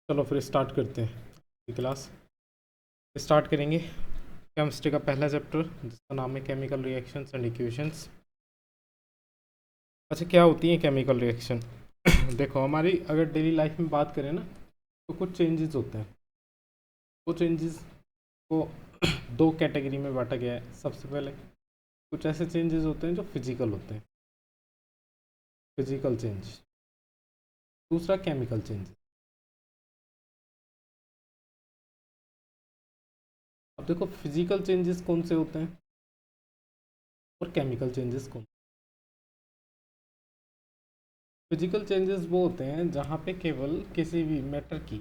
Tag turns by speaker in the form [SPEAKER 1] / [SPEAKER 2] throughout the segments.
[SPEAKER 1] चलो फिर स्टार्ट करते हैं क्लास। स्टार्ट करेंगे केमिस्ट्री का पहला चैप्टर जिसका नाम है केमिकल रिएक्शंस एंड इक्वेशंस। अच्छा, क्या होती है केमिकल रिएक्शन? देखो, हमारी अगर डेली लाइफ में बात करें ना, तो कुछ चेंजेस होते हैं। वो चेंजेस को दो कैटेगरी में बांटा गया है। सबसे पहले कुछ ऐसे चेंजेस होते हैं जो फिजिकल होते हैं, फिजिकल चेंज। दूसरा केमिकल चेंज। अब देखो, फिजिकल चेंजेस कौन से होते हैं और केमिकल चेंजेस कौन? फिजिकल चेंजेस वो होते हैं जहाँ पे केवल किसी भी मैटर की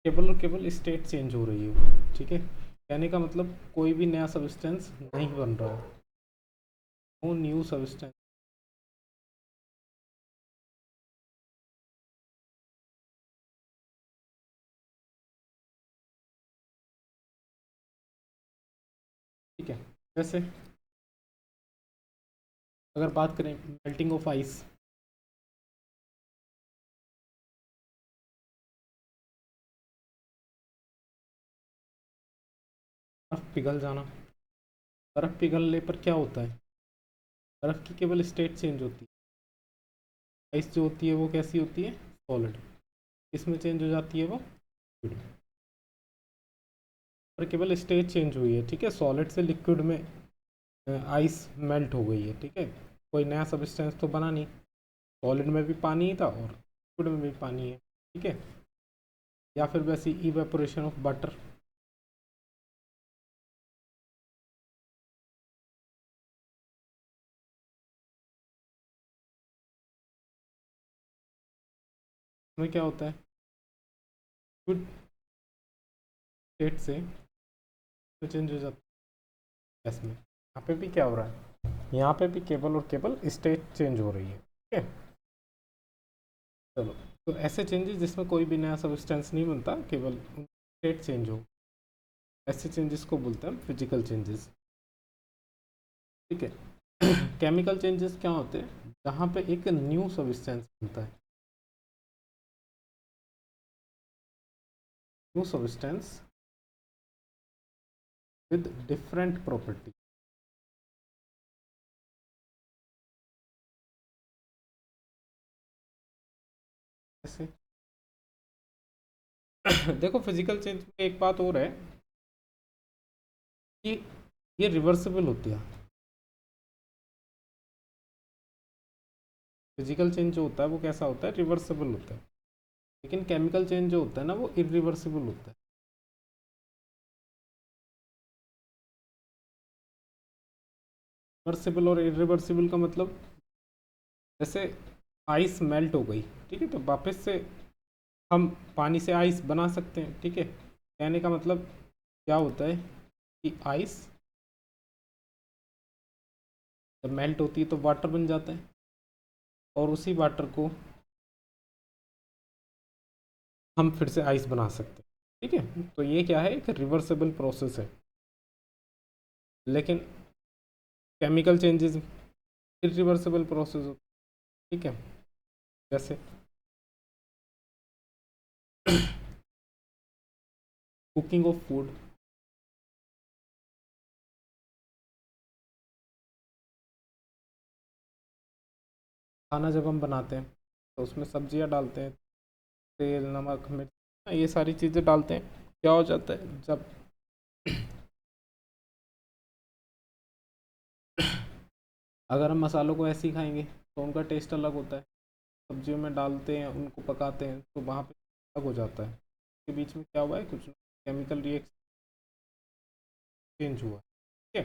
[SPEAKER 1] केवल और केवल स्टेट चेंज हो रही है। ठीक है, कहने का मतलब कोई भी नया सब्सटेंस नहीं बन रहा है, नो न्यू सब्सटेंस। ठीक है, जैसे अगर बात करें मेल्टिंग ऑफ आइस, बर्फ पिघल जाना। बर्फ पिघलने पर क्या होता है? बर्फ की केवल स्टेट चेंज होती है। आइस जो होती है वो कैसी होती है? सॉलिड। इसमें चेंज हो जाती है वो लिक्विड, पर केवल स्टेट चेंज हुई है। ठीक है, सॉलिड से लिक्विड में आइस मेल्ट हो गई है। ठीक है, कोई नया सब्सटेंस तो बना नहीं। सॉलिड में भी पानी ही था और लिक्विड में भी पानी है। ठीक है, या फिर वैसी इवेपोरेशन ऑफ वाटर। में क्या होता है? लिक्विड स्टेट से चेंज हो जाता है गैस में। यहाँ पे भी क्या हो रहा है? यहाँ पे भी केवल और केवल स्टेट चेंज हो रही है। ठीक है, चलो। तो ऐसे चेंजेस जिसमें कोई भी नया सब्सटेंस नहीं बनता, केवल स्टेट चेंज हो, ऐसे चेंजेस को बोलते हैं फिजिकल चेंजेस। ठीक है। केमिकल चेंजेस क्या होते हैं? जहाँ पे एक न्यू सब्सटेंस बनता है, new substance with different property. जैसे देखो, फिजिकल चेंज में एक बात और है कि ये रिवर्सिबल होती है। फिजिकल चेंज जो होता है वो कैसा होता है? रिवर्सिबल होता है। लेकिन केमिकल चेंज जो होता है ना, वो इरिवर्सिबल होता है। रिवर्सिबल और इरिवर्सिबल का मतलब, जैसे आइस मेल्ट हो गई, ठीक है, तो वापस से हम पानी से आइस बना सकते हैं। ठीक है, कहने का मतलब क्या होता है कि आइस जब मेल्ट होती है तो वाटर बन जाता है, और उसी वाटर को हम फिर से आइस बना सकते हैं। ठीक है, तो ये क्या है? एक रिवर्सिबल प्रोसेस है। लेकिन केमिकल चेंजेस इरिवर्सिबल प्रोसेस होता है। ठीक है, जैसे कुकिंग ऑफ फूड। खाना जब हम बनाते हैं तो उसमें सब्जियां डालते हैं, तेल, नमक, मिर्च, ये सारी चीज़ें डालते हैं। क्या हो जाता है जब अगर हम मसालों को ऐसे ही खाएंगे तो उनका टेस्ट अलग होता है। सब्जियों में डालते हैं, उनको पकाते हैं, तो वहाँ पे अलग हो जाता है। के बीच में क्या हुआ है? कुछ केमिकल रिएक्शन चेंज हुआ। ठीक है,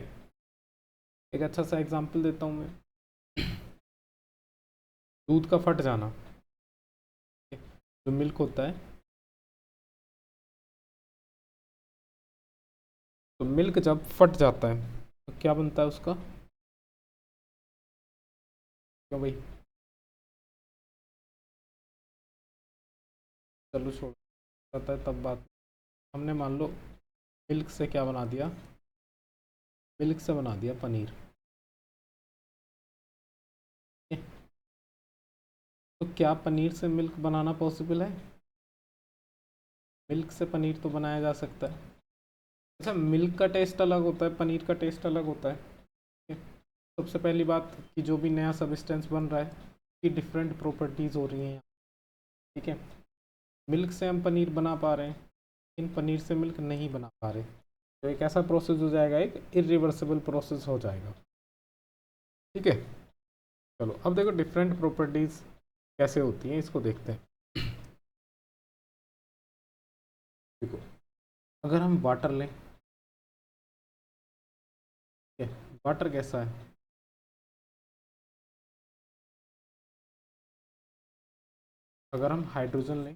[SPEAKER 1] एक अच्छा सा एग्जांपल देता हूँ मैं। दूध का फट जाना। ठीक है? जो मिल्क होता है, तो मिल्क जब फट जाता है तो क्या बनता है उसका? क्या भाई? चलो छोड़, जाता है तब बात। हमने मान लो मिल्क से क्या बना दिया? मिल्क से बना दिया पनीर। ठीक है? तो क्या पनीर से मिल्क बनाना पॉसिबल है? मिल्क से पनीर तो बनाया जा सकता है। अच्छा, मिल्क का टेस्ट अलग होता है, पनीर का टेस्ट अलग होता है। ठीक है? सबसे पहली बात कि जो भी नया सब्सटेंस बन रहा है उसकी डिफरेंट प्रॉपर्टीज़ हो रही हैं। ठीक है, मिल्क से हम पनीर बना पा रहे हैं लेकिन पनीर से मिल्क नहीं बना पा रहे, तो एक ऐसा प्रोसेस हो जाएगा, एक इरिवर्सिबल प्रोसेस हो जाएगा। ठीक है, चलो अब देखो डिफरेंट प्रॉपर्टीज़ कैसे होती हैं, इसको देखते हैं। देखो, अगर हम वाटर लें, ठीक है, वाटर कैसा है? अगर हम हाइड्रोजन लें,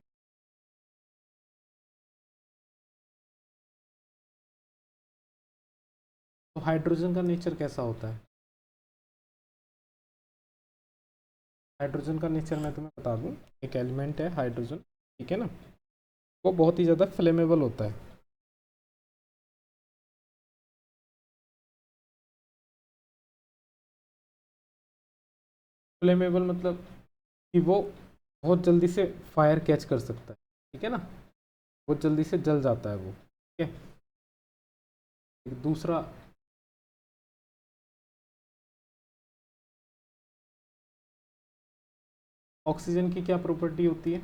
[SPEAKER 1] तो हाइड्रोजन का नेचर कैसा होता है? हाइड्रोजन का नेचर मैं तुम्हें बता दूं, एक एलिमेंट है हाइड्रोजन, ठीक है ना, वो बहुत ही ज़्यादा फ्लेमेबल होता है। फ्लेमेबल मतलब कि वो बहुत जल्दी से फायर कैच कर सकता है, ठीक है ना, बहुत जल्दी से जल जाता है वो। ठीक है, एक दूसरा, ऑक्सीजन की क्या प्रॉपर्टी होती है?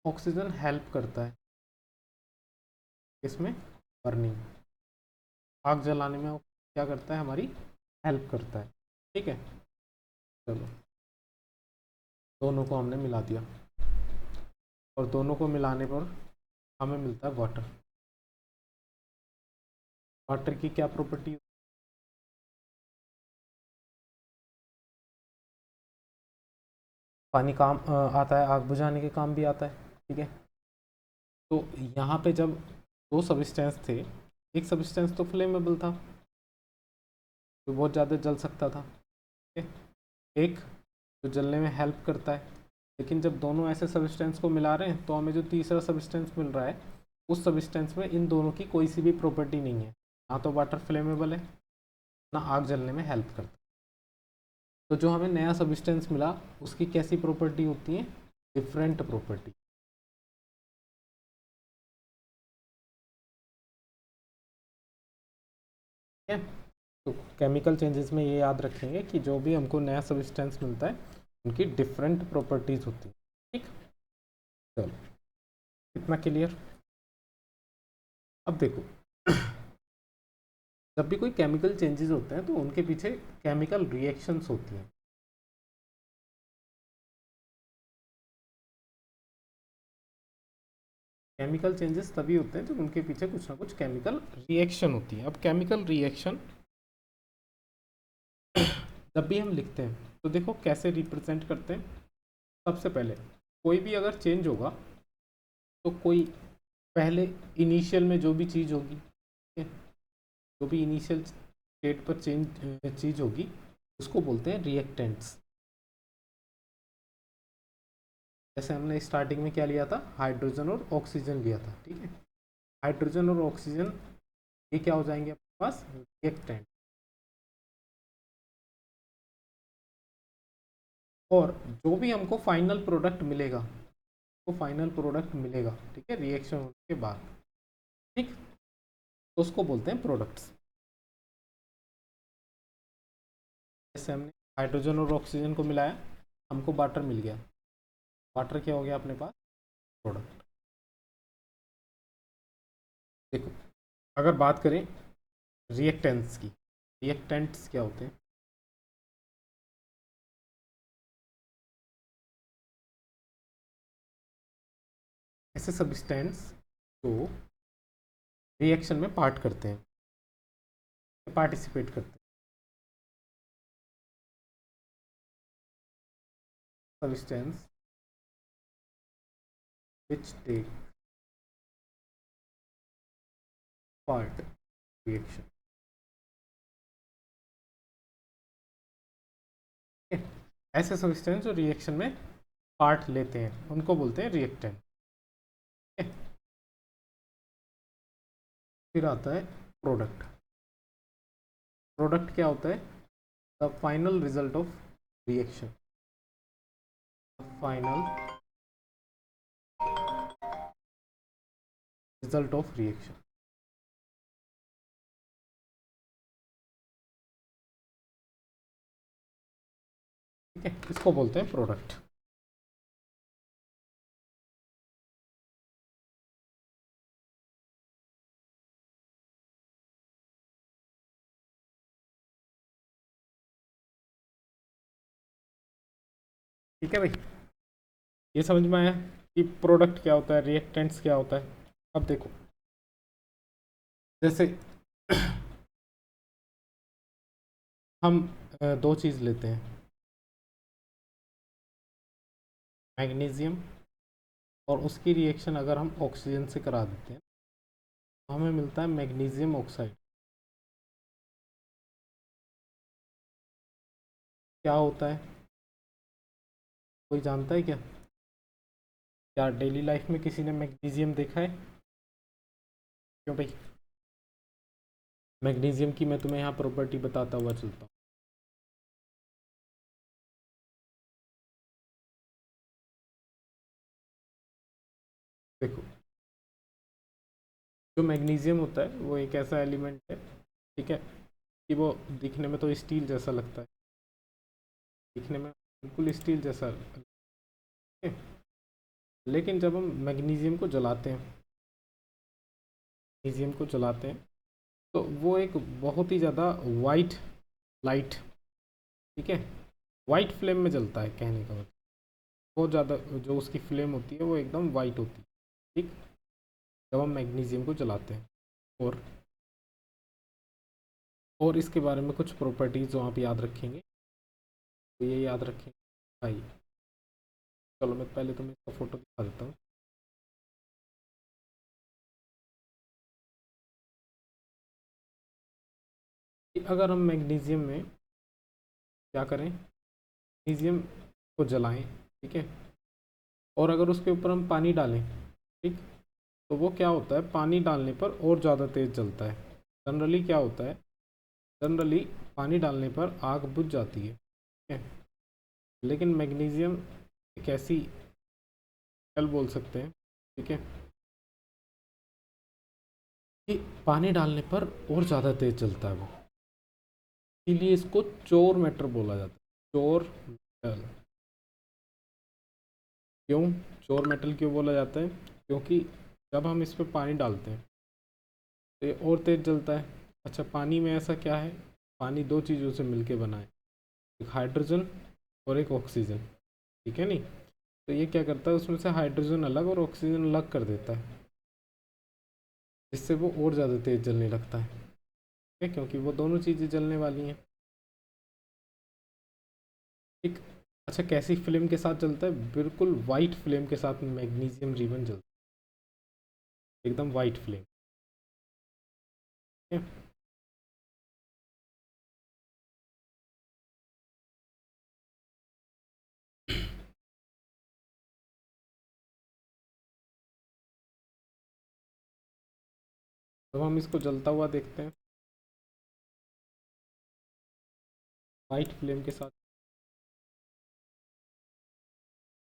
[SPEAKER 1] ऑक्सीजन हेल्प करता है इसमें, बर्निंग, आग जलाने में वो क्या करता है, हमारी हेल्प करता है। ठीक है, चलो दोनों को हमने मिला दिया और दोनों को मिलाने पर हमें मिलता है वाटर। वाटर की क्या प्रॉपर्टी? पानी काम आता है, आग बुझाने के काम भी आता है। ठीक है, तो यहाँ पे जब दो सब्सटेंस थे, एक सब्सटेंस तो फ्लेमेबल था, जो बहुत ज़्यादा जल सकता था, ठीक है, एक जो जलने में हेल्प करता है, लेकिन जब दोनों ऐसे सब्सटेंस को मिला रहे हैं तो हमें जो तीसरा सब्सटेंस मिल रहा है, उस सब्सटेंस में इन दोनों की कोई सी भी प्रॉपर्टी नहीं है, ना तो वाटर फ्लेमेबल है ना आग जलने में हेल्प करता है। तो जो हमें नया सब्सटेंस मिला उसकी कैसी प्रॉपर्टी होती है? Different property. ठीक है, तो केमिकल चेंजेस में ये याद रखेंगे कि जो भी हमको नया सब्सटेंस मिलता है उनकी डिफरेंट प्रॉपर्टीज होती है। ठीक, चलो इतना क्लियर। अब देखो, जब भी कोई केमिकल चेंजेस होते हैं तो उनके पीछे केमिकल रिएक्शंस होती हैं। केमिकल चेंजेस तभी होते हैं जब उनके पीछे कुछ ना कुछ केमिकल रिएक्शन होती है। अब केमिकल रिएक्शन जब भी हम लिखते हैं तो देखो कैसे रिप्रेजेंट करते हैं। सबसे पहले कोई भी अगर चेंज होगा तो कोई पहले इनिशियल में जो भी चीज़ होगी, ठीक है, जो भी इनिशियल स्टेट पर चेंज चीज़ होगी उसको बोलते हैं रिएक्टेंट्स। जैसे हमने स्टार्टिंग में क्या लिया था, हाइड्रोजन और ऑक्सीजन लिया था। ठीक है, हाइड्रोजन और ऑक्सीजन ये क्या हो जाएंगे अपने पास, रिएक्टेंट। और जो भी हमको फाइनल प्रोडक्ट मिलेगा, वो फाइनल प्रोडक्ट मिलेगा, ठीक है, रिएक्शन होने के बाद, ठीक, तो उसको बोलते हैं प्रोडक्ट्स। जैसे हमने हाइड्रोजन और ऑक्सीजन को मिलाया, हमको वाटर मिल गया, वाटर क्या हो गया अपने पास, प्रोडक्ट। देखो, अगर बात करें रिएक्टेंट्स की, रिएक्टेंट्स क्या होते हैं? ऐसे सब्सटेंस जो रिएक्शन में पार्ट करते हैं, पार्टिसिपेट करते हैं, substance which take part reaction. ऐसे सब्सटेंस जो रिएक्शन में पार्ट लेते हैं उनको बोलते हैं रिएक्टेंट। फिर आता है प्रोडक्ट। प्रोडक्ट क्या होता है? The final result of reaction, final result of reaction. ठीक है, इसको बोलते हैं प्रोडक्ट। ठीक है भाई, ये समझ में आया कि प्रोडक्ट क्या होता है, रिएक्टेंट्स क्या होता है। अब देखो, जैसे हम दो चीज़ लेते हैं, मैग्नीशियम, और उसकी रिएक्शन अगर हम ऑक्सीजन से करा देते हैं तो हमें मिलता है मैग्नीशियम ऑक्साइड। क्या होता है, कोई जानता है क्या? क्या डेली लाइफ में किसी ने मैग्नीशियम देखा है? क्यों भाई? मैग्नीशियम की मैं तुम्हें यहाँ प्रॉपर्टी बताता हुआ चलता हूँ। देखो, जो मैग्नीशियम होता है वो एक ऐसा एलिमेंट है, ठीक है, कि वो दिखने में तो स्टील जैसा लगता है, दिखने में बिल्कुल स्टील जैसा लगता है। लेकिन जब हम मैग्नीशियम को जलाते हैं, मैग्नीशियम को जलाते हैं तो वो एक बहुत ही ज़्यादा वाइट लाइट, ठीक है, वाइट फ्लेम में जलता है, कहने का मतलब बहुत ज़्यादा जो उसकी फ्लेम होती है वो एकदम वाइट होती है। ठीक, जब हम मैग्नीशियम को जलाते हैं, और इसके बारे में कुछ प्रॉपर्टीज़ जो आप याद रखेंगे, तो ये याद रखेंगे भाई। चलो मैं पहले तुम्हें इसका फ़ोटो दिखा देता हूँ। कि अगर हम मैग्नीशियम में क्या करें, मैग्नीशियम को जलाएं, ठीक है, और अगर उसके ऊपर हम पानी डालें, ठीक, तो वो क्या होता है, पानी डालने पर और ज़्यादा तेज़ जलता है। जनरली क्या होता है, जनरली पानी डालने पर आग बुझ जाती है, ठीक है, लेकिन मैग्नीशियम एक ऐसी कल बोल सकते हैं, ठीक है, कि पानी डालने पर और ज़्यादा तेज़ जलता है वो, इसीलिए इसको चोर मेटर बोला जाता है, चोर मेटल। क्यों चोर मेटल क्यों बोला जाता है? क्योंकि जब हम इस पर पानी डालते हैं तो ये और तेज़ जलता है। अच्छा, पानी में ऐसा क्या है, पानी दो चीज़ों से मिलके बना है, एक हाइड्रोजन और एक ऑक्सीजन, ठीक है नहीं, तो ये क्या करता है, उसमें से हाइड्रोजन अलग और ऑक्सीजन अलग कर देता है, जिससे वो और ज़्यादा तेज़ जलने लगता है, ठीक है, क्योंकि वो दोनों चीज़ें जलने वाली हैं। ठीक, अच्छा, कैसी फ्लेम के साथ जलता है? बिल्कुल वाइट फ्लेम के साथ मैग्नीशियम रिबन जलता है, एकदम वाइट फ्लेम, ठीक है। तो हम इसको जलता हुआ देखते हैं वाइट फ्लेम के साथ,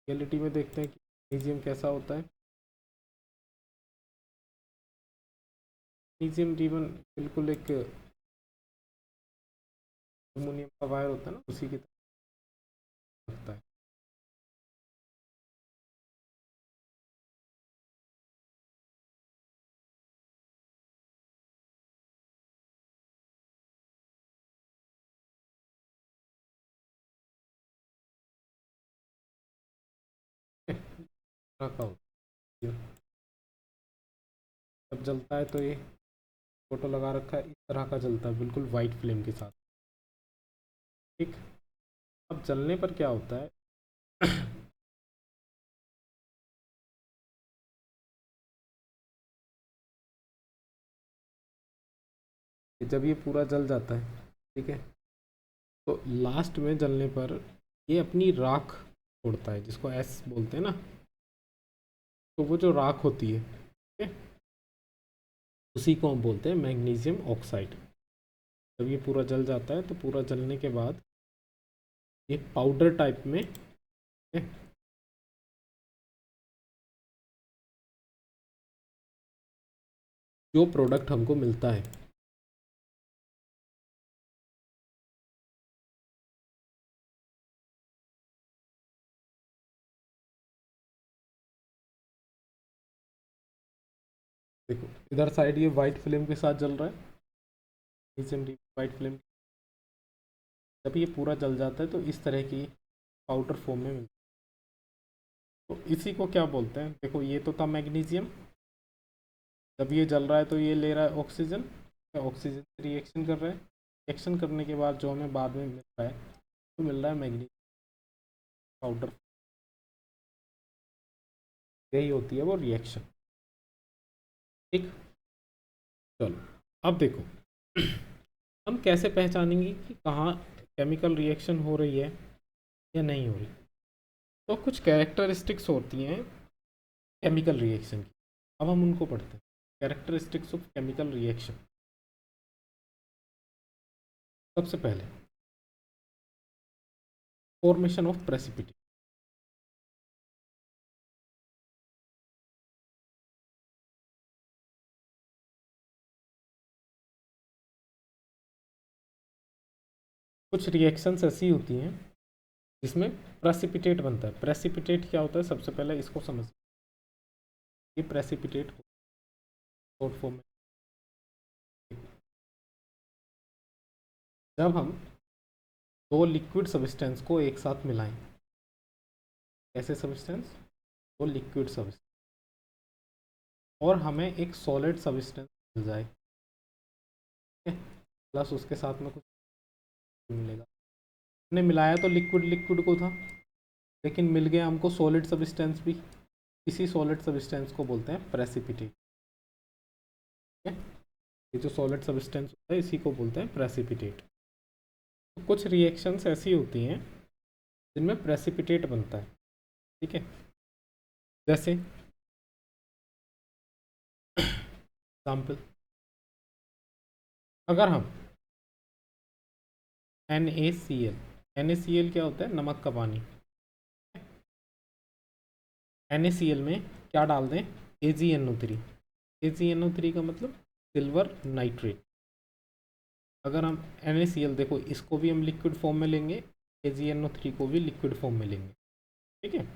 [SPEAKER 1] रियलिटी में देखते हैं कि मैग्नीशियम कैसा होता है। मैग्नीशियम रिबन बिल्कुल एक अमोनियम का वायर होता है ना, उसी की तरह लगता है। रखा होता है, जब जलता है तो ये फोटो लगा रखा है, इस तरह का जलता है बिल्कुल वाइट फ्लेम के साथ। ठीक, अब जलने पर क्या होता है, कि जब ये पूरा जल जाता है, ठीक है, तो लास्ट में जलने पर ये अपनी राख छोड़ता है, जिसको एस बोलते हैं ना, तो वो जो राख होती है, ठीक है, उसी को हम बोलते हैं मैग्नीशियम ऑक्साइड। जब ये पूरा जल जाता है तो पूरा जलने के बाद ये पाउडर टाइप में, ठीक है, जो प्रोडक्ट हमको मिलता है। देखो इधर साइड ये वाइट फ्लेम के साथ जल रहा है, नीचे वाइट फ्लेम। जब ये पूरा जल जाता है तो इस तरह की पाउडर फॉर्म में मिलता है। तो इसी को क्या बोलते हैं, देखो ये तो था मैग्नीशियम, जब ये जल रहा है तो ये ले रहा है ऑक्सीजन, ऑक्सीजन से रिएक्शन कर रहा है, रिएक्शन करने के बाद जो हमें बाद में मिल रहा है तो मिल रहा है मैग्नीशियम पाउडर। यही होती है वो रिएक्शन। ठीक, चलो अब देखो हम कैसे पहचानेंगे कि कहाँ केमिकल रिएक्शन हो रही है या नहीं हो रही। तो कुछ कैरेक्टरिस्टिक्स होती हैं केमिकल रिएक्शन की, अब हम उनको पढ़ते हैं। Characteristics of chemical reaction. सबसे पहले फॉर्मेशन ऑफ प्रेसिपिटेट। कुछ रिएक्शंस ऐसी होती हैं जिसमें प्रेसिपिटेट बनता है। प्रेसिपिटेट क्या होता है, सबसे पहले इसको समझ, ये प्रेसिपिटेट शॉर्ट फॉर्म में। जब हम दो लिक्विड सब्सटेंस को एक साथ मिलाएं, ऐसे सब्सटेंस, दो लिक्विड सब्सटेंस, और हमें एक सॉलिड सब्सटेंस मिल जाए, ठीक है, प्लस उसके साथ में कुछ मिलेगा। हमने मिलाया तो लिक्विड लिक्विड को था, लेकिन मिल गया हमको सॉलिड सब्सटेंस भी। इसी सॉलिड सब्सटेंस को बोलते हैं प्रेसिपिटेट। ठीक है, ये जो सॉलिड सब्सटेंस होता है इसी को बोलते हैं प्रेसिपिटेट। तो कुछ रिएक्शंस ऐसी होती हैं जिनमें प्रेसिपिटेट बनता है। ठीक है, जैसे एग्जाम्पल, अगर हम NaCl, NaCl क्या होता है, नमक का पानी, NaCl में क्या डाल दें, AgNO3। AgNO3 का मतलब सिल्वर नाइट्रेट। अगर हम NaCl, देखो इसको भी हम लिक्विड फॉर्म में लेंगे, AgNO3 को भी लिक्विड फॉर्म में लेंगे। ठीक है,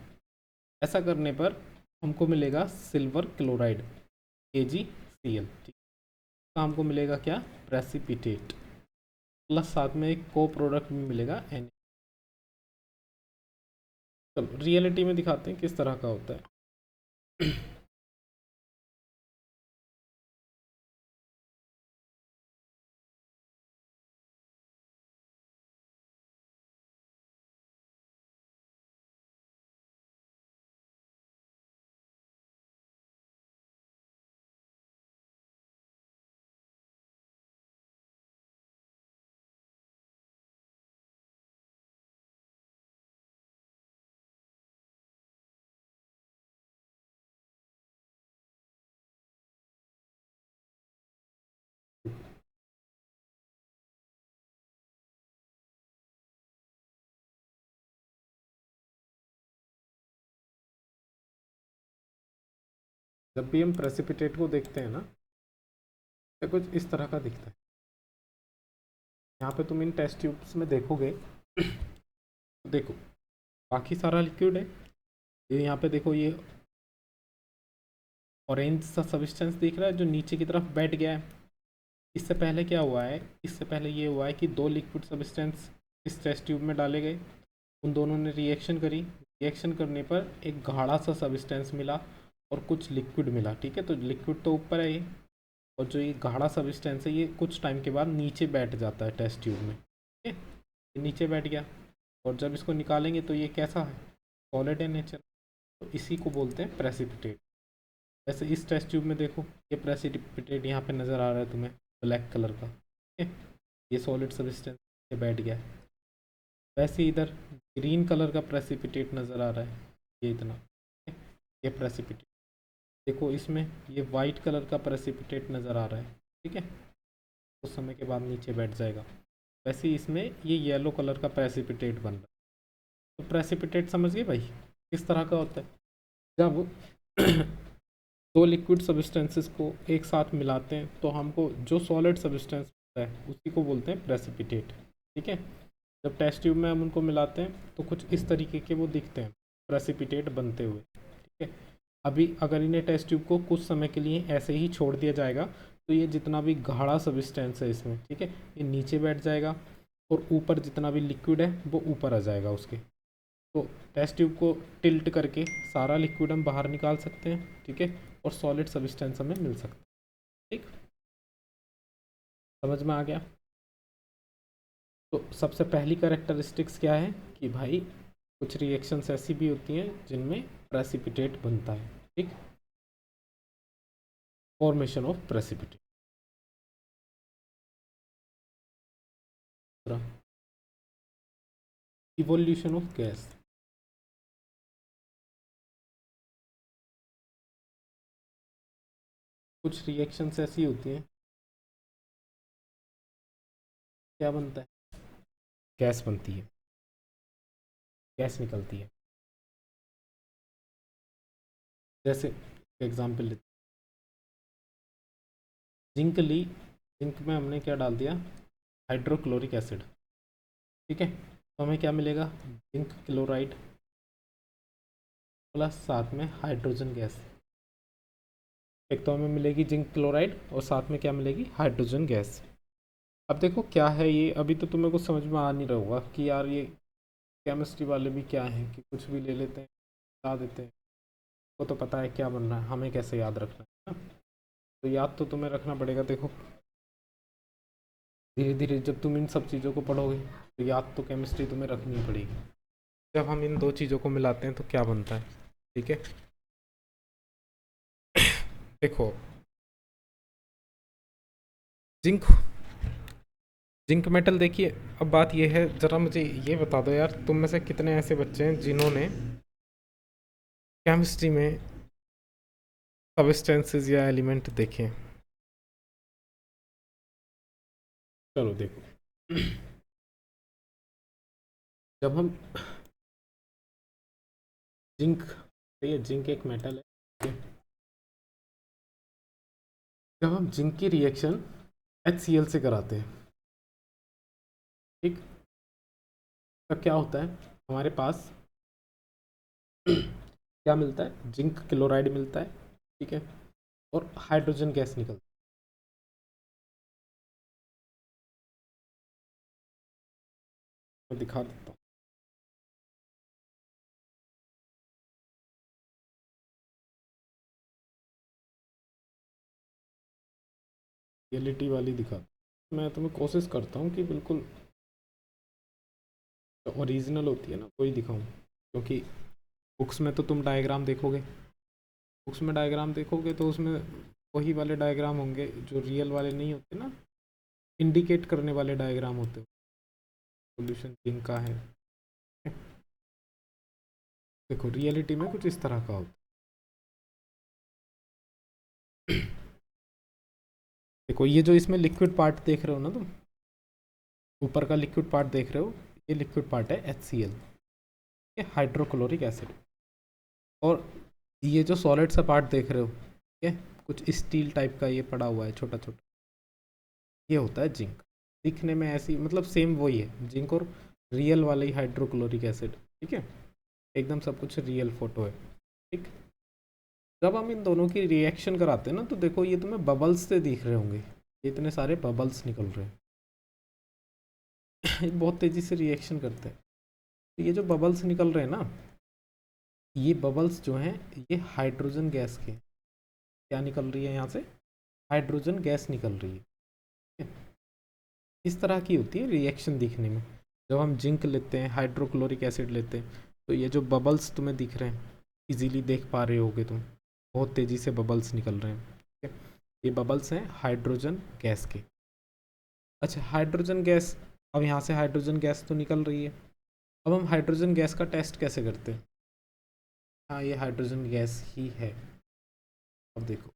[SPEAKER 1] ऐसा करने पर हमको मिलेगा सिल्वर क्लोराइड, AgCl। ठीक, तो हमको मिलेगा क्या, प्रेसिपिटेट, प्लस साथ में एक को प्रोडक्ट भी मिलेगा Na। चलो रियलिटी में दिखाते हैं किस तरह का होता है। जब भी हम प्रेसिपिटेट को देखते हैं ना, तो कुछ इस तरह का दिखता है। यहाँ पे तुम इन टेस्ट ट्यूब्स में देखोगे तो देखो बाकी सारा लिक्विड है, ये यहाँ पे देखो ये ऑरेंज सा सब्सटेंस दिख रहा है जो नीचे की तरफ बैठ गया है। इससे पहले क्या हुआ है, इससे पहले ये हुआ है कि दो लिक्विड सब्सटेंस इस टेस्ट ट्यूब में डाले गए, उन दोनों ने रिएक्शन करी, रिएक्शन करने पर एक गाढ़ा सा सब्सटेंस मिला और कुछ लिक्विड मिला। ठीक है, तो लिक्विड तो ऊपर है ये, और जो ये गाढ़ा सब्सटेंस है ये कुछ टाइम के बाद नीचे बैठ जाता है टेस्ट ट्यूब में। ठीक है, ये नीचे बैठ गया, और जब इसको निकालेंगे तो ये कैसा है, सॉलिड है नेचर, तो इसी को बोलते हैं प्रेसिपिटेट। वैसे इस टेस्ट ट्यूब में देखो ये प्रेसिपिटेट यहाँ पे नज़र आ रहा है तुम्हें, ब्लैक कलर का। ठीक है, ये सॉलिड सब्सटेंस ये बैठ गया है। वैसे इधर ग्रीन कलर का प्रेसिपिटेट नज़र आ रहा है, ये इतना, ठीक है, ये प्रेसिपिटेट। देखो इसमें ये वाइट कलर का प्रेसिपिटेट नज़र आ रहा है। ठीक है, कुछ समय के बाद नीचे बैठ जाएगा। वैसे ही इसमें ये येलो कलर का प्रेसिपिटेट बन रहा है। तो प्रेसिपिटेट समझ गए भाई किस तरह का होता है। जब दो लिक्विड सब्सटेंसेस को एक साथ मिलाते हैं तो हमको जो सॉलिड सब्सटेंस होता है उसी को बोलते हैं प्रेसिपिटेट। ठीक है, जब टेस्ट ट्यूब में हम उनको मिलाते हैं तो कुछ इस तरीके के वो दिखते हैं, प्रेसिपिटेट बनते हुए। ठीक है, अभी अगर इन्हें टेस्ट ट्यूब को कुछ समय के लिए ऐसे ही छोड़ दिया जाएगा तो ये जितना भी गाढ़ा सब्सटेंस है इसमें, ठीक है, ये नीचे बैठ जाएगा और ऊपर जितना भी लिक्विड है वो ऊपर आ जाएगा उसके। तो टेस्ट ट्यूब को टिल्ट करके सारा लिक्विड हम बाहर निकाल सकते हैं। ठीक है, और सॉलिड सब्सटेंस हमें मिल सकता है। ठीक, समझ में आ गया? तो सबसे पहली कैरेक्टरिस्टिक्स क्या है कि भाई कुछ रिएक्शंस ऐसी भी होती हैं जिनमें प्रेसिपिटेट बनता है। ठीक, formation of precipitate. Evolution of gas. कुछ रिएक्शंस ऐसी होती हैं, क्या बनता है? गैस बनती है, गैस निकलती है। जैसे एग्जाम्पल लेते, जिंक ली, जिंक में हमने क्या डाल दिया? Hydrochloric acid. ठीक है, तो हमें क्या मिलेगा? जिंक क्लोराइड प्लस साथ में हाइड्रोजन गैस। एक तो हमें मिलेगी जिंक क्लोराइड और साथ में क्या मिलेगी? Hydrogen gas. अब देखो क्या है ये, अभी तो तुम्हें कुछ समझ में आ नहीं रहा होगा कि यार ये केमिस्ट्री वाले भी क्या है कि कुछ भी ले लेते हैं, बता देते हैं, वो तो पता है क्या बन रहा है, हमें कैसे याद रखना है ना? तो याद तो तुम्हें रखना पड़ेगा। देखो धीरे धीरे जब तुम इन सब चीज़ों को पढ़ोगे तो याद तो केमिस्ट्री तुम्हें रखनी पड़ेगी। जब हम इन दो चीज़ों को मिलाते हैं तो क्या बनता है? ठीक है, देखो जिंक, जिंक मेटल देखिए। अब बात यह है, ज़रा मुझे ये बता दो यार, तुम में से कितने ऐसे बच्चे हैं जिन्होंने केमिस्ट्री में सब्सटेंसेस या एलिमेंट देखे? चलो देखो, जब हम जिंक, ये जिंक एक मेटल है, जब हम जिंक की रिएक्शन HCl से कराते हैं, ठीक, तब क्या होता है? हमारे पास क्या मिलता है? जिंक क्लोराइड मिलता है। ठीक है, और हाइड्रोजन गैस निकलती है। मैं दिखा देता हूँ, रियलिटी वाली दिखा, मैं तुम्हें कोशिश करता हूँ कि बिल्कुल ओरिजिनल होती है ना वही दिखाऊँ, क्योंकि बुक्स में तो तुम डायग्राम देखोगे, बुक्स में डायग्राम देखोगे तो उसमें वही वाले डायग्राम होंगे जो रियल वाले नहीं होते ना, इंडिकेट करने वाले डायग्राम होते हैं। सोल्यूशन जिंक का है, देखो रियलिटी में कुछ इस तरह का होता है। देखो ये जो इसमें लिक्विड पार्ट देख रहे हो ना तुम, ऊपर का लिक्विड पार्ट देख रहे हो, ये लिक्विड पार्ट है HCl, ये हाइड्रोक्लोरिक एसिड। और ये जो सॉलिड सा पार्ट देख रहे हो, ठीक है, कुछ स्टील टाइप का ये पड़ा हुआ है छोटा छोटा, ये होता है जिंक। दिखने में ऐसी मतलब सेम वही है जिंक और रियल वाला ही हाइड्रोक्लोरिक एसिड। ठीक है, एकदम सब कुछ रियल फोटो है। ठीक, जब हम इन दोनों की रिएक्शन कराते हैं ना तो देखो ये तुम्हें बबल्स से दिख रहे होंगे, ये इतने सारे बबल्स निकल रहे हैं। ये बहुत तेज़ी से रिएक्शन करते हैं। तो ये जो बबल्स निकल रहे हैं ना, ये बबल्स जो हैं ये हाइड्रोजन गैस के, क्या निकल रही है यहाँ से? हाइड्रोजन गैस निकल रही है। ठीक है? इस तरह की होती है रिएक्शन दिखने में। जब हम जिंक लेते हैं, हाइड्रोक्लोरिक एसिड लेते हैं, तो ये जो बबल्स तुम्हें दिख रहे हैं, इजीली देख पा रहे होगे तुम, बहुत तेज़ी से बबल्स निकल रहे हैं। ठीक है, ये बबल्स हैं हाइड्रोजन गैस के। अच्छा, हाइड्रोजन गैस, अब यहाँ से हाइड्रोजन गैस तो निकल रही है, अब हम हाइड्रोजन गैस का टेस्ट कैसे करते हैं? हाँ, ये हाइड्रोजन गैस ही है। अब देखो,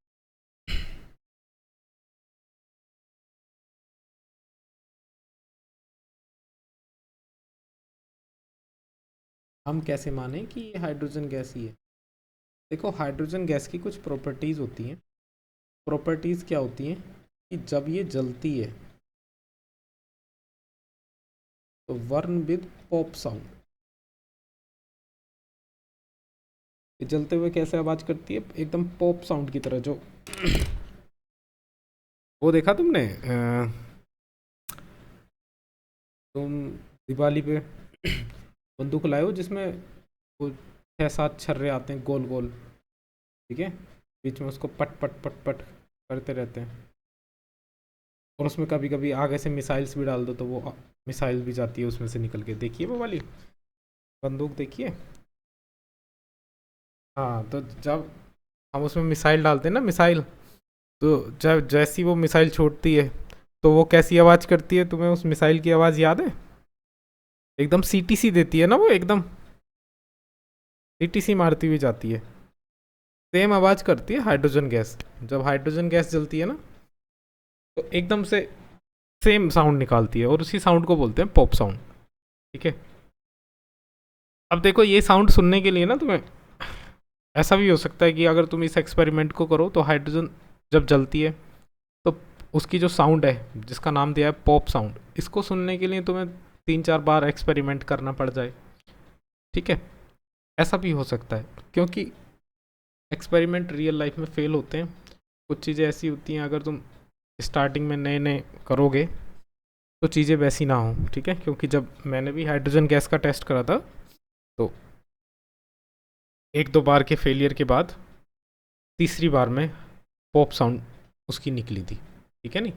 [SPEAKER 1] हम कैसे माने कि ये हाइड्रोजन गैस ही है? देखो हाइड्रोजन गैस की कुछ प्रॉपर्टीज़ होती हैं। प्रॉपर्टीज़ क्या होती हैं कि जब ये जलती है तो वर्न विद पॉप साउंड, ये जलते हुए कैसे आवाज़ करती है, एकदम पॉप साउंड की तरह। जो वो देखा तुमने तुम दिवाली पे बंदूक लाए हो जिसमें वो 6-7 छर्रे आते हैं गोल गोल, ठीक है, बीच में उसको पट पट पट पट करते रहते हैं, और उसमें कभी कभी आगे से मिसाइल्स भी डाल दो तो वो मिसाइल भी जाती है उसमें से निकल के। देखिए वो वाली बंदूक, देखिए। हाँ, तो जब हम उसमें मिसाइल डालते हैं ना, मिसाइल, तो जब जैसी वो मिसाइल छोड़ती है तो वो कैसी आवाज़ करती है, तुम्हें उस मिसाइल की आवाज़ याद है? एकदम सीटीसी देती है ना वो, एकदम सीटीसी मारती हुई जाती है। सेम आवाज़ करती है हाइड्रोजन गैस। जब हाइड्रोजन गैस जलती है ना तो एकदम से सेम साउंड निकालती है, और उसी साउंड को बोलते हैं पॉप साउंड, ठीक है। अब देखो ये साउंड सुनने के लिए ना तुम्हें ऐसा भी हो सकता है कि अगर तुम इस एक्सपेरिमेंट को करो तो हाइड्रोजन जब जलती है तो उसकी जो साउंड है जिसका नाम दिया है पॉप साउंड, इसको सुनने के लिए तुम्हें 3-4 बार एक्सपेरिमेंट करना पड़ जाए, ठीक है। ऐसा भी हो सकता है क्योंकि एक्सपेरिमेंट रियल लाइफ में फेल होते हैं। कुछ चीज़ें ऐसी होती हैं अगर तुम स्टार्टिंग में नए नए करोगे तो चीज़ें वैसी ना हो, ठीक है। क्योंकि जब मैंने भी हाइड्रोजन गैस का टेस्ट करा था तो 1-2 बार के फेलियर के बाद तीसरी बार में पॉप साउंड उसकी निकली थी, ठीक है। नहीं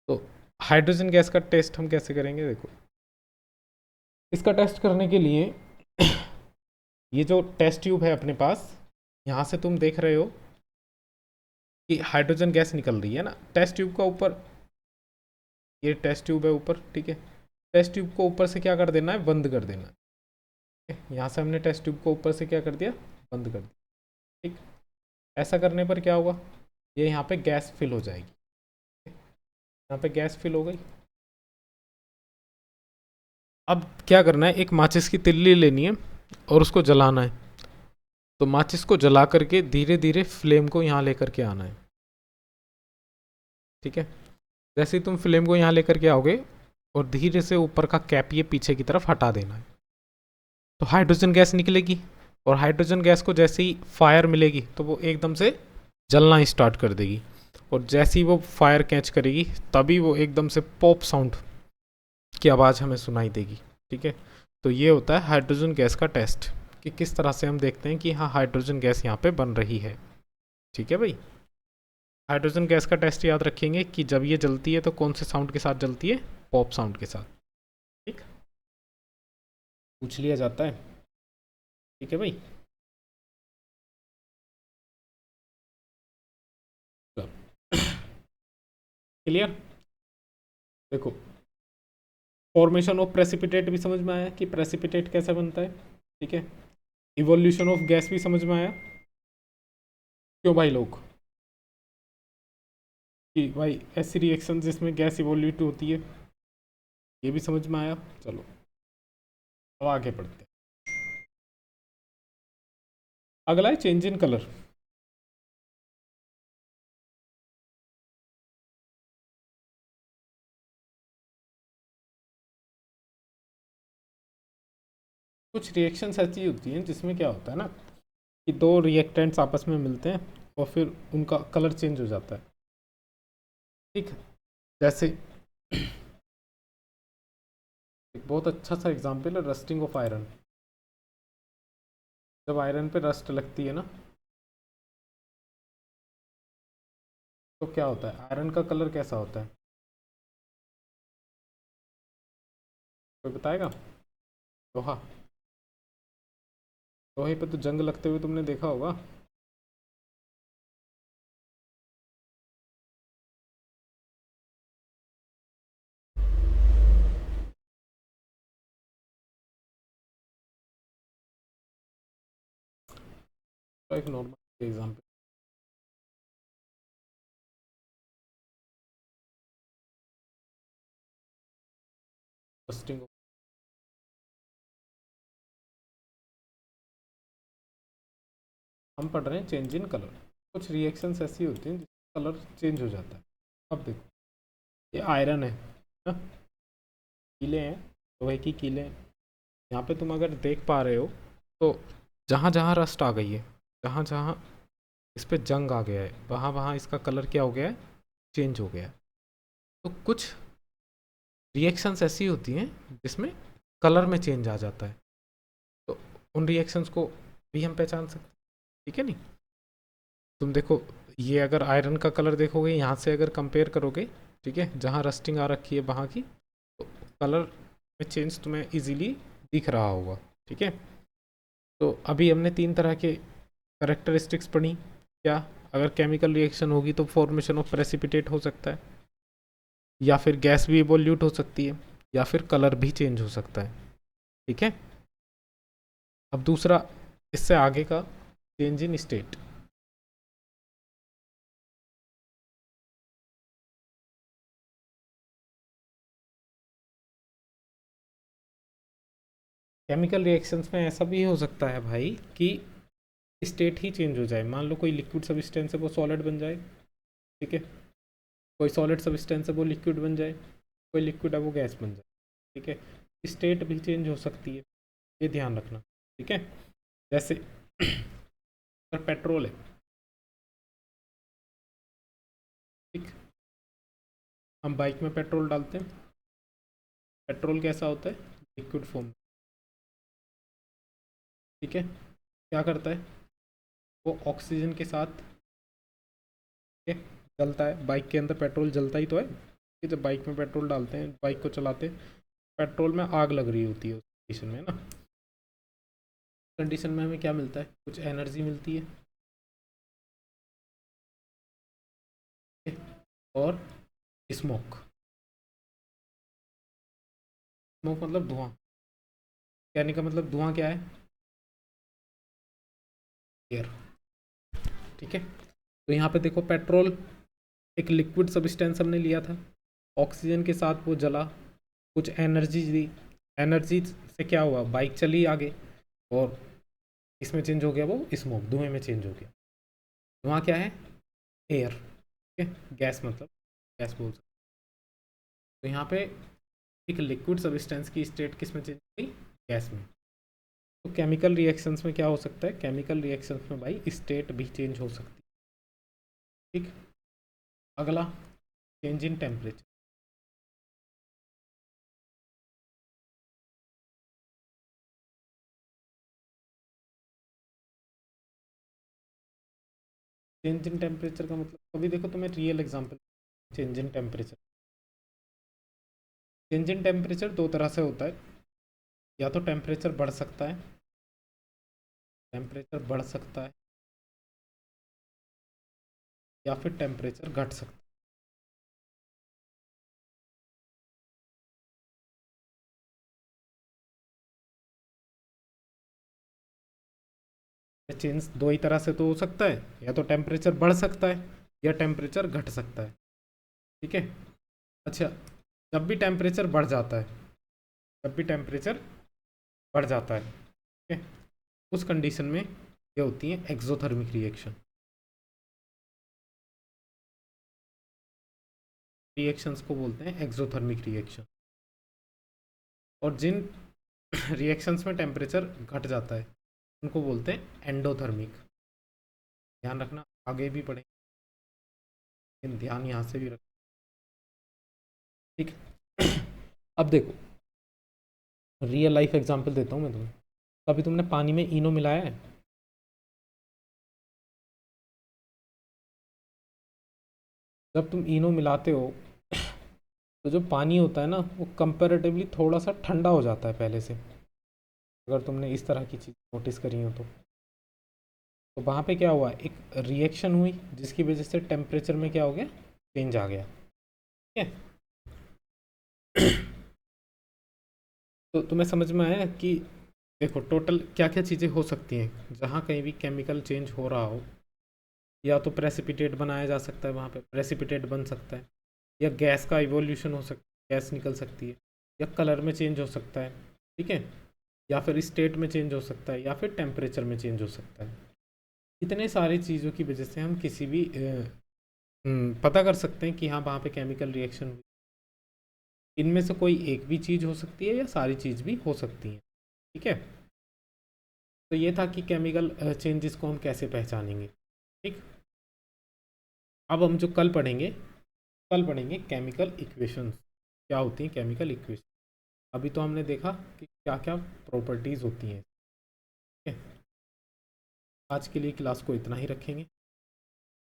[SPEAKER 1] तो हाइड्रोजन गैस का टेस्ट हम कैसे करेंगे, देखो इसका टेस्ट करने के लिए ये जो टेस्ट ट्यूब है अपने पास, यहाँ से तुम देख रहे हो कि हाइड्रोजन गैस निकल रही है ना। टेस्ट ट्यूब का ऊपर, ये टेस्ट ट्यूब है ऊपर, ठीक है। टेस्ट ट्यूब को ऊपर से क्या कर देना है, बंद कर देना है। यहाँ से हमने टेस्ट ट्यूब को ऊपर से क्या कर दिया, बंद कर दिया, ठीक। ऐसा करने पर क्या होगा, ये यहाँ पे गैस फिल हो जाएगी, यहाँ पे गैस फिल हो गई। अब क्या करना है, एक माचिस की तिल्ली लेनी है और उसको जलाना है। तो माचिस को जला करके धीरे धीरे फ्लेम को यहाँ लेकर के आना है, ठीक है। जैसे ही तुम फ्लेम को यहाँ लेकर के आओगे और धीरे से ऊपर का कैप ये पीछे की तरफ हटा देना है, तो हाइड्रोजन गैस निकलेगी। और हाइड्रोजन गैस को जैसे ही फायर मिलेगी तो वो एकदम से जलना स्टार्ट कर देगी, और जैसे ही वो फायर कैच करेगी तभी वो एकदम से पॉप साउंड की आवाज़ हमें सुनाई देगी, ठीक है। तो ये होता है हाइड्रोजन गैस का टेस्ट, कि किस तरह से हम देखते हैं कि हाँ हाइड्रोजन गैस यहाँ पे बन रही है, ठीक है भाई। हाइड्रोजन गैस का टेस्ट याद रखेंगे कि जब ये जलती है तो कौन से साउंड के साथ जलती है, पॉप साउंड के साथ, ठीक। पूछ लिया जाता है, ठीक है भाई। क्लियर। देखो फॉर्मेशन ऑफ प्रेसिपिटेट भी समझ में आया कि प्रेसिपिटेट कैसे बनता है, ठीक है। इवोल्यूशन ऑफ गैस भी समझ में आया, क्यों भाई लोग, कि भाई ऐसी रिएक्शन जिसमें गैस इवोल्यूट होती है, ये भी समझ में आया। चलो अब आगे बढ़ते हैं। अगला है चेंज इन कलर। कुछ रिएक्शंस ऐसी होती हैं जिसमें क्या होता है ना कि दो रिएक्टेंट्स आपस में मिलते हैं और फिर उनका कलर चेंज हो जाता है, ठीक है। जैसे एक बहुत अच्छा सा एग्जांपल है रस्टिंग ऑफ आयरन। जब आयरन पे रस्ट लगती है ना तो क्या होता है, आयरन का कलर कैसा होता है, कोई बताएगा? लोहा, लोहे पे तो जंग लगते हुए तुमने देखा होगा। तो एक नॉर्मल एग्जांपल, रस्टिंग, हम पढ़ रहे हैं चेंज इन कलर। कुछ रिएक्शंस ऐसी होती हैं जिसका कलर चेंज हो जाता है। अब देखो, ये आयरन है ना, कीले हैं, लोहे की कीले हैं। यहाँ पे तुम अगर देख पा रहे हो तो जहाँ जहाँ रस्ट आ गई है, जहाँ जहाँ इस पे जंग आ गया है, वहाँ वहाँ इसका कलर क्या हो गया है, चेंज हो गया है। तो कुछ रिएक्शंस ऐसी होती हैं जिसमें कलर में चेंज आ जाता है, तो उन रिएक्शंस को भी हम पहचान सकते हैं। ठीक है नहीं? तुम देखो, ये अगर आयरन का कलर देखोगे यहाँ से अगर कंपेयर करोगे, ठीक है, जहाँ रस्टिंग आ रखी है वहाँ की, तो कलर में चेंज तुम्हें इजीली दिख रहा होगा। ठीक है, तो अभी हमने 3 तरह के करेक्टरिस्टिक्स पढ़ी। क्या? अगर केमिकल रिएक्शन होगी तो फॉर्मेशन ऑफ प्रेसिपिटेट हो सकता है, या फिर गैस भी इवोल्यूट हो सकती है, या फिर कलर भी चेंज हो सकता है। ठीक है, अब दूसरा इससे आगे का, change in state. Chemical reactions में ऐसा भी हो सकता है भाई कि स्टेट ही चेंज हो जाए। मान लो कोई लिक्विड सब्सटेंस है वो सॉलिड बन जाए, ठीक है, कोई सॉलिड सब्सटेंस है वो लिक्विड बन जाए, कोई लिक्विड है वो गैस बन जाए। ठीक है, स्टेट भी चेंज हो सकती है, ये ध्यान रखना। ठीक है, जैसे अगर पेट्रोल है, ठीक, हम बाइक में पेट्रोल डालते हैं, पेट्रोल कैसा होता है, लिक्विड फॉर्म। ठीक है, क्या करता है, वो ऑक्सीजन के साथ, ठीक है, जलता है। बाइक के अंदर पेट्रोल जलता ही तो है कि जब बाइक में पेट्रोल डालते हैं, बाइक को चलाते हैं, पेट्रोल में आग लग रही होती है उस कंडीशन में ना। कंडीशन में हमें क्या मिलता है, कुछ एनर्जी मिलती है, ठीक है? और स्मोक, स्मोक मतलब धुआं। कहने का मतलब धुआं क्या है, एयर। ठीक है, तो यहाँ पे देखो, पेट्रोल एक लिक्विड सब्सटेंस हमने लिया था, ऑक्सीजन के साथ वो जला, कुछ एनर्जी दी, एनर्जी से क्या हुआ, बाइक चली आगे, और इसमें चेंज हो गया वो स्मोक, धुएं में चेंज हो गया। धुआं क्या है, एयर। ठीक है, गैस मतलब गैस बोल सकते। तो यहाँ पे एक लिक्विड सब्सटेंस की स्टेट किस में चेंज हो गई, गैस में। तो केमिकल रिएक्शंस में क्या हो सकता है, केमिकल रिएक्शंस में भाई स्टेट भी चेंज हो सकती है। ठीक, अगला, change in temperature. Change in temperature का मतलब, अभी देखो तुम्हें real example, change in temperature. Change in temperature दो तरह से होता है, या तो टेम्परेचर बढ़ सकता है, टेम्परेचर बढ़ सकता है, या फिर टेम्परेचर घट सकता है। चेंज दो ही तरह से तो हो सकता है, या तो टेम्परेचर बढ़ सकता है या टेम्परेचर घट सकता है। ठीक है, अच्छा, जब भी टेम्परेचर बढ़ जाता है, जब भी टेम्परेचर बढ़ जाता है, ठीक है, उस कंडीशन में ये होती है एक्सोथर्मिक रिएक्शन। रिएक्शंस को बोलते हैं एक्सोथर्मिक रिएक्शन। और जिन रिएक्शंस में टेम्परेचर घट जाता है उनको बोलते हैं एंडोथर्मिक। ध्यान रखना, आगे भी पढ़ेंगे, लेकिन ध्यान यहाँ से भी रख। ठीक, अब देखो, रियल लाइफ एग्जांपल देता हूँ मैं तुम्हें। कभी तुमने पानी में इनो मिलाया है? जब तुम इनो मिलाते हो तो जो पानी होता है ना, वो कंपैरेटिवली थोड़ा सा ठंडा हो जाता है पहले से, अगर तुमने इस तरह की चीज़ नोटिस करी हो तो वहाँ पे क्या हुआ, एक रिएक्शन हुई जिसकी वजह से टेम्परेचर में क्या हो गया, चेंज आ गया। ठीक है, तो तुम्हें समझ में आया कि देखो टोटल क्या क्या चीज़ें हो सकती हैं जहाँ कहीं भी केमिकल चेंज हो रहा हो। या तो प्रेसिपिटेट बनाया जा सकता है, वहाँ पे प्रेसिपिटेट बन सकता है, या गैस का इवोल्यूशन हो सकता है, गैस निकल सकती है, या कलर में चेंज हो सकता है, ठीक है, या फिर स्टेट में चेंज हो सकता है, या फिर टेम्परेचर में चेंज हो सकता है। इतने सारी चीज़ों की वजह से हम किसी भी पता कर सकते हैं कि हाँ वहाँ पे केमिकल रिएक्शन हुई। इनमें से कोई एक भी चीज़ हो सकती है या सारी चीज़ भी हो सकती हैं। ठीक है, तो ये था कि केमिकल चेंजेस को हम कैसे पहचानेंगे। ठीक, अब हम जो कल पढ़ेंगे केमिकल इक्वेशंस, क्या होती हैं केमिकल इक्वेशन। अभी तो हमने देखा कि क्या क्या प्रॉपर्टीज़ होती हैं। ठीक है, आज के लिए क्लास को इतना ही रखेंगे।